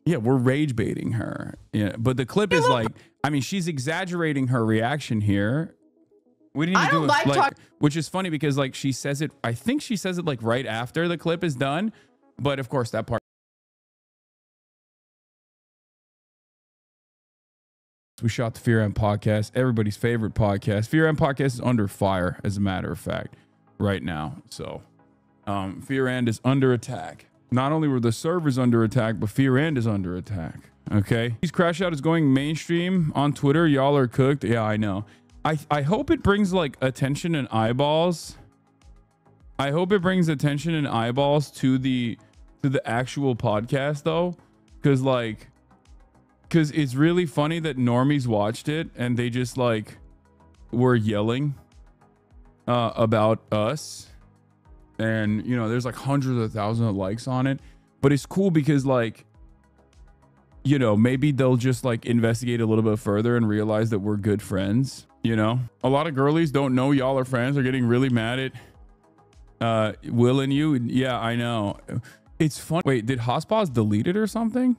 Yeah, we're rage baiting her. Yeah, but the clip is like, I mean, she's exaggerating her reaction here. We didn't even do it, like, which is funny because like she says it, I think she says it like right after the clip is done. But of course that part. We shot the Fear End podcast, everybody's favorite podcast. Fear End podcast is under fire, as a matter of fact, right now. So Fear End is under attack. Not only were the servers under attack, but Fear End is under attack. Okay. These Crash Out is going mainstream on Twitter. Y'all are cooked. Yeah, I know. I hope it brings like attention and eyeballs. I hope it brings attention and eyeballs to the actual podcast though. Cause it's really funny that normies watched it and they just like were yelling about us. And you know, there's like hundreds of thousands of likes on it, but it's cool because like, you know, maybe they'll just like investigate a little bit further and realize that we're good friends. You know, a lot of girlies don't know y'all are friends. They're getting really mad at Will and you. Yeah, I know. It's fun. Wait, did Hospaz delete it or something?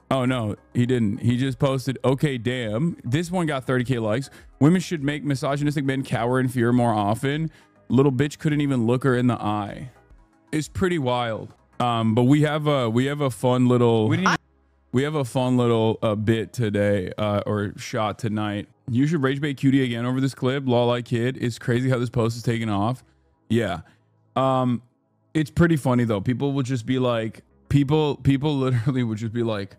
Oh no, he didn't. He just posted, okay, damn. This one got 30K likes. Women should make misogynistic men cower in fear more often. Little bitch couldn't even look her in the eye. It's pretty wild. But we have a fun little bit today, or shot tonight. You should rage bait cutie again over this clip. Lol, I kid. It's crazy how this post is taken off. Yeah. It's pretty funny though. People would just be like, people literally would just be like,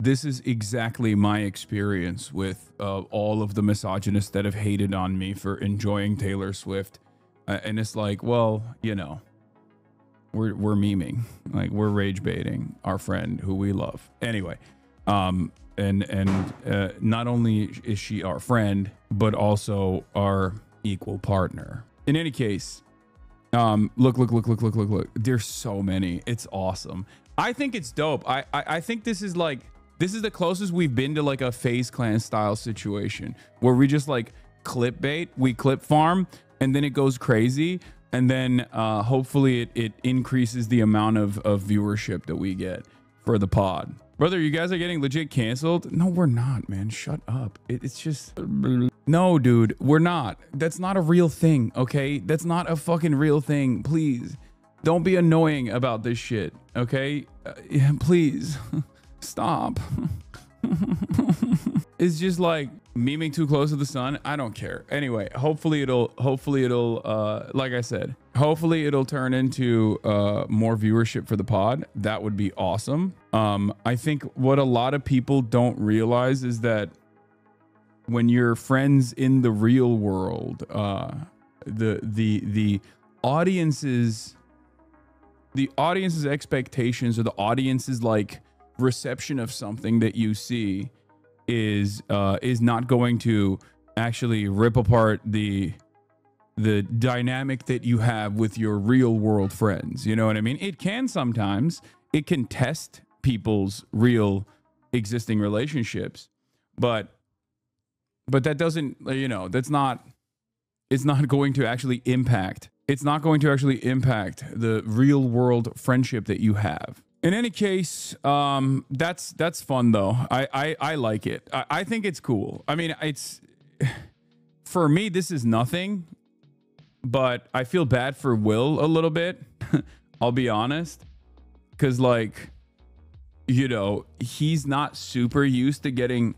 this is exactly my experience with all of the misogynists that have hated on me for enjoying Taylor Swift. And it's like, well, you know, we're memeing, like we're rage baiting our friend who we love. Anyway, not only is she our friend, but also our equal partner. In any case, look. There's so many. It's awesome. I think it's dope. I think this is the closest we've been to like a FaZe Clan style situation where we just like clickbait, we clip farm, and then it goes crazy. And then hopefully it increases the amount of viewership that we get for the pod. Brother, you guys are getting legit canceled? No, we're not, man. Shut up. It's just... No, dude, we're not. That's not a real thing, okay? That's not a fucking real thing. Please, don't be annoying about this shit, okay? Yeah, please, stop. It's just like memeing too close to the sun. I don't care. Anyway, hopefully it'll like I said, hopefully it'll turn into more viewership for the pod. That would be awesome. I think what a lot of people don't realize is that when you're friends in the real world, the audience's expectations, or the audience's like reception of something that you see is not going to actually rip apart the dynamic that you have with your real world friends. You know what I mean? It can sometimes, it can test people's real existing relationships, but that doesn't, you know, it's not going to actually impact the real world friendship that you have. In any case, that's fun though. I like it. I think it's cool. I mean, for me, this is nothing, but I feel bad for Will a little bit. I'll be honest. Cause like, you know, he's not super used to getting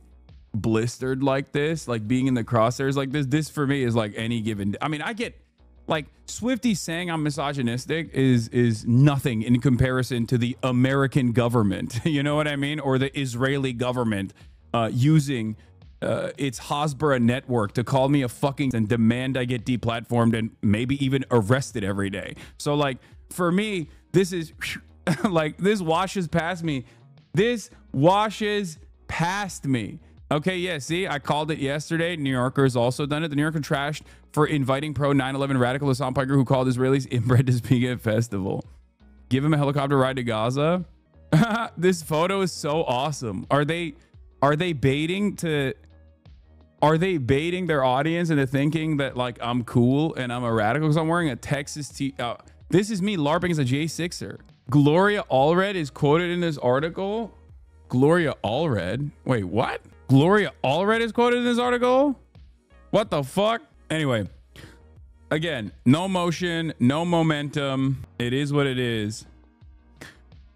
blistered like this, like being in the crosshairs like this. This for me is like any given. I mean, I get like Swifty saying I'm misogynistic is nothing in comparison to the American government. You know what I mean? Or the Israeli government using its Hasbara network to call me a fucking and demand I get deplatformed and maybe even arrested every day. So like for me, this is like, this washes past me. This washes past me. Okay, yeah, see, I called it yesterday. New Yorker's also done it. The New Yorker trashed for inviting pro 9/11 radical Hasan Piker who called Israelis inbred to speak at festival. Give him a helicopter ride to Gaza. This photo is so awesome. Are they baiting their audience into thinking that like I'm cool and I'm a radical because I'm wearing a Texas this is me LARPing as a J6er. Gloria Allred is quoted in this article. Gloria Allred. Wait, what? Gloria Allred is quoted in this article? What the fuck? Anyway, again, no motion, no momentum. It is what it is.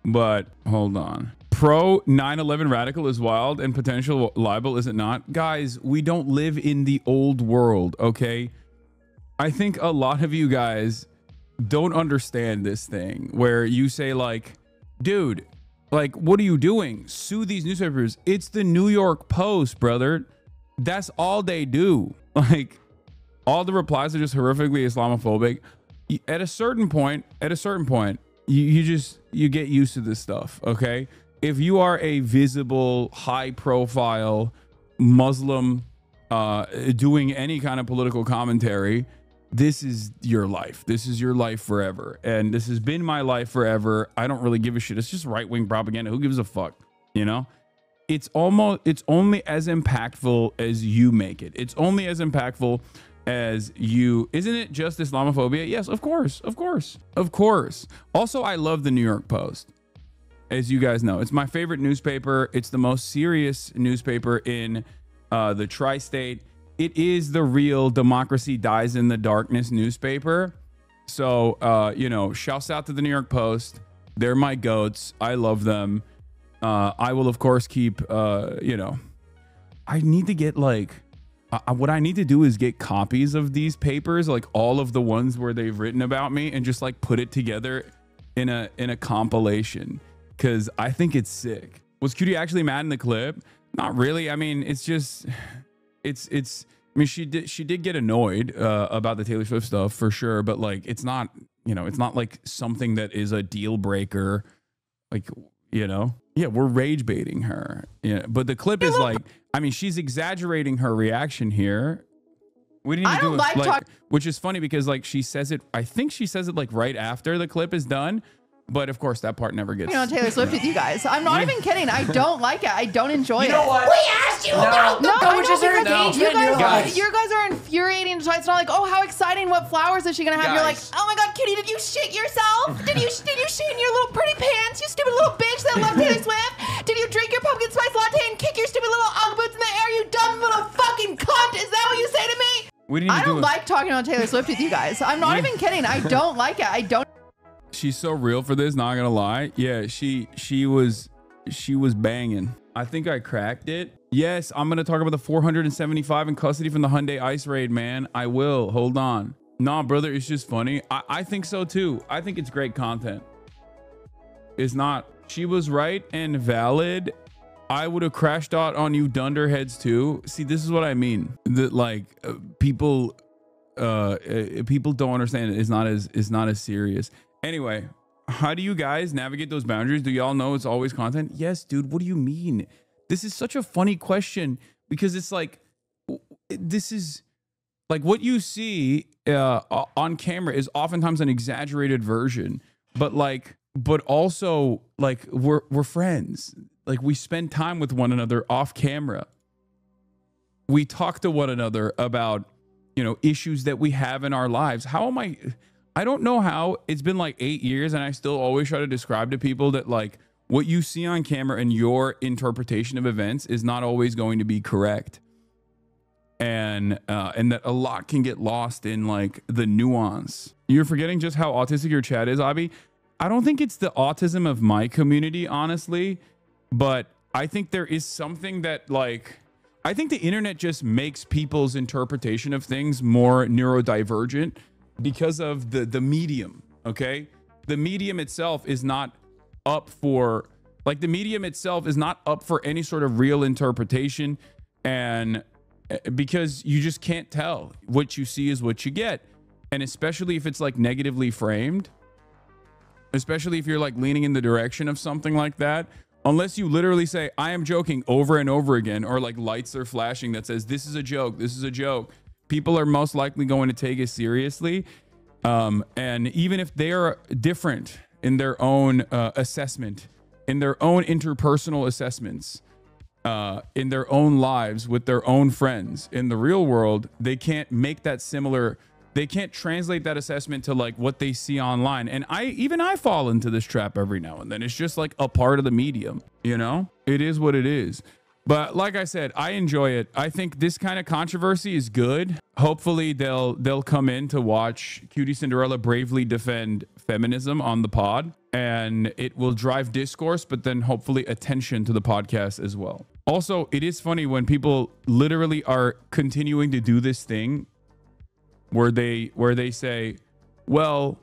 But hold on. Pro 9/11 radical is wild and potential libel, is it not? Guys, we don't live in the old world, okay? I think a lot of you guys don't understand this thing where you say like, dude, like, what are you doing? Sue these newspapers. It's the New York Post, brother. That's all they do. Like, all the replies are just horrifically Islamophobic. At a certain point, you get used to this stuff, okay? If you are a visible, high profile Muslim doing any kind of political commentary, this is your life. This is your life forever. And this has been my life forever. I don't really give a shit. It's just right-wing propaganda. Who gives a fuck? You know? It's only as impactful as you make it. It's only as impactful as you. Isn't it just Islamophobia? Yes, of course. Of course. Of course. Also, I love the New York Post. As you guys know, it's my favorite newspaper. It's the most serious newspaper in the tri-state. It is the real democracy dies in the darkness newspaper. So, you know, shouts out to the New York Post. They're my goats. I love them. I will, of course, keep, you know, I need to get like, what I need to do is get copies of these papers, like all of the ones where they've written about me, and just like put it together in a compilation. Cause I think it's sick. Was Cutie actually mad in the clip? Not really. I mean, it's just, I mean, she did get annoyed about the Taylor Swift stuff for sure, but like, it's not, you know, it's not like something that is a deal breaker. Like, you know, yeah, we're rage baiting her. Yeah, but the clip is like, I mean, she's exaggerating her reaction here. We didn't even do it, like, which is funny because like she says it, I think she says it like right after the clip is done. But of course, that part never gets. You know, Taylor Swift with you guys. I'm not even kidding. I don't like it. I don't enjoy it. You know what? We asked you about the you guys are infuriating. So it's not like, oh, how exciting! What flowers is she gonna have? Guys. You're like, oh my God, Kitty, did you shit yourself? Did you shit in your little pretty pants? You stupid little bitch that loves Taylor Swift. Did you drink your pumpkin spice latte and kick your stupid little Ugg boots in the air? You dumb little fucking cunt. Is that what you say to me? I don't like talking about Taylor Swift with you guys. I'm not even kidding. I don't like it. I don't. She's so real for this, not gonna lie. Yeah, she was banging. I think I cracked it. Yes, I'm gonna talk about the 475 in custody from the Hyundai ICE raid, man. I will. Hold on. Nah, brother, it's just funny. I think so too. I think it's great content. It's not. She was right and valid. I would have crashed out on you dunderheads too. See, this is what I mean. That like people don't understand. It's not as serious. Anyway, how do you guys navigate those boundaries? Do y'all know it's always content? Yes, dude. What do you mean? This is such a funny question because it's like, this is like what you see on camera is oftentimes an exaggerated version, but also like we're friends. Like we spend time with one another off camera. We talk to one another about, you know, issues that we have in our lives. I don't know how it's been like 8 years and I still always try to describe to people that like what you see on camera and your interpretation of events is not always going to be correct. And that a lot can get lost in like the nuance. You're forgetting just how autistic your chat is, Abby. I don't think it's the autism of my community, honestly, but I think there is something that like, I think the internet just makes people's interpretation of things more neurodivergent because of the medium. Okay, the medium itself is not up for any sort of real interpretation, and because you just can't tell. What you see is what you get, and especially if it's like negatively framed, especially if you're like leaning in the direction of something like that, unless you literally say I am joking over and over again, or like lights are flashing that says this is a joke, this is a joke, people are most likely going to take it seriously. And even if they are different in their own assessment, in their own interpersonal assessments, in their own lives with their own friends, in the real world, they can't make that similar they can't translate that assessment to like what they see online. And I fall into this trap every now and then. It's just like a part of the medium, you know? It is what it is. But like I said, I enjoy it. I think this kind of controversy is good. Hopefully they'll come in to watch Cutie Cinderella bravely defend feminism on the pod, and it will drive discourse, but then hopefully attention to the podcast as well. Also, it is funny when people literally are continuing to do this thing where they say, well,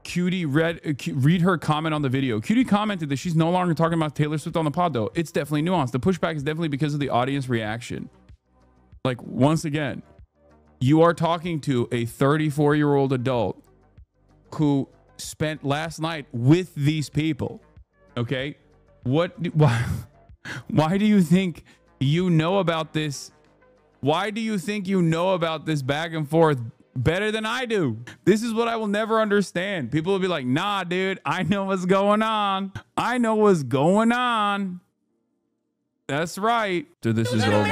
Cutie read her comment on the video. Cutie commented that she's no longer talking about Taylor Swift on the pod, though. It's definitely nuanced. The pushback is definitely because of the audience reaction. Like, once again, you are talking to a 34-year-old adult who spent last night with these people. Okay, why do you think you know about this? Why do you think you know about this back and forth better than I do? This is what I will never understand. People will be like, nah, dude, I know what's going on. I know what's going on. That's right. So this is over.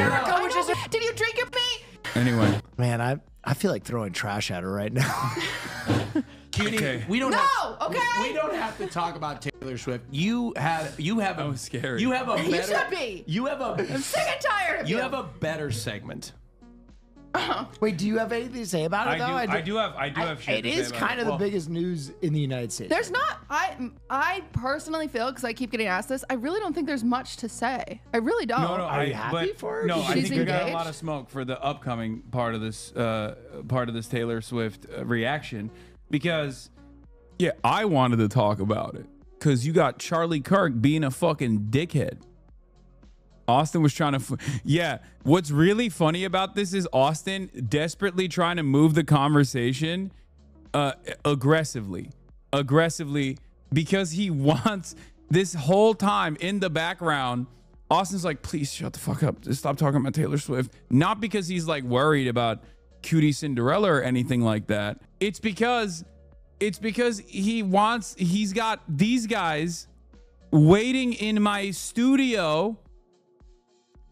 Did you drink your pee? Anyway. Man, I feel like throwing trash at her right now. Cutie, Okay. we don't Okay. we don't have to talk about Taylor Swift. You have That was scary. You have a better, You should be. You have a I'm sick and tired of you. you have a better segment. Wait, do you have anything to say about it, though? I do have shit It to say is about kind of the biggest news in the United States. There's not. I personally feel, because I keep getting asked this, I really don't think there's much to say. I really don't. No, Are you happy for her? No, I She's think you got a engaged? lot of smoke for the upcoming part of this Taylor Swift reaction, because yeah, I wanted to talk about it because you got Charlie Kirk being a fucking dickhead. Austin was trying to, yeah. What's really funny about this is Austin desperately trying to move the conversation aggressively, because he wants this whole time in the background. Austin's like, please shut the fuck up. Just stop talking about Taylor Swift. Not because he's like worried about Cutie Cinderella or anything like that. It's because he's got these guys waiting in my studio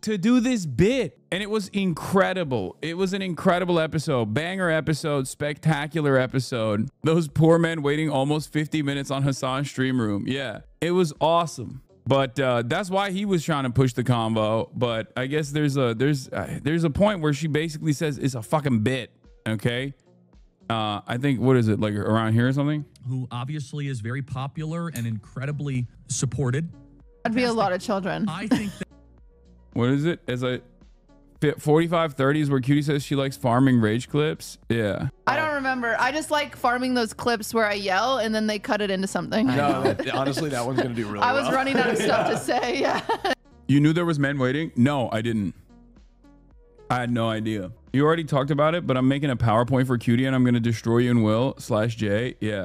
to do this bit, and it was incredible. It was an incredible episode, banger episode, spectacular episode. Those poor men waiting almost 50 minutes on Hasan's stream room. Yeah, it was awesome. But that's why he was trying to push the combo. But I guess there's a point where she basically says it's a fucking bit. Okay, I think, what is it, like around here or something? Who obviously is very popular and incredibly supported. That'd be a lot of children. I think that What is it? As I 4530s where Cutie says she likes farming rage clips. Yeah. I don't remember. I just like farming those clips where I yell and then they cut it into something. No, honestly, that one's gonna do really I well. was running out of stuff to say. Yeah. You knew there was men waiting? No, I didn't. I had no idea. You already talked about it, but I'm making a PowerPoint for Cutie and I'm going to destroy you and Will /J. Yeah.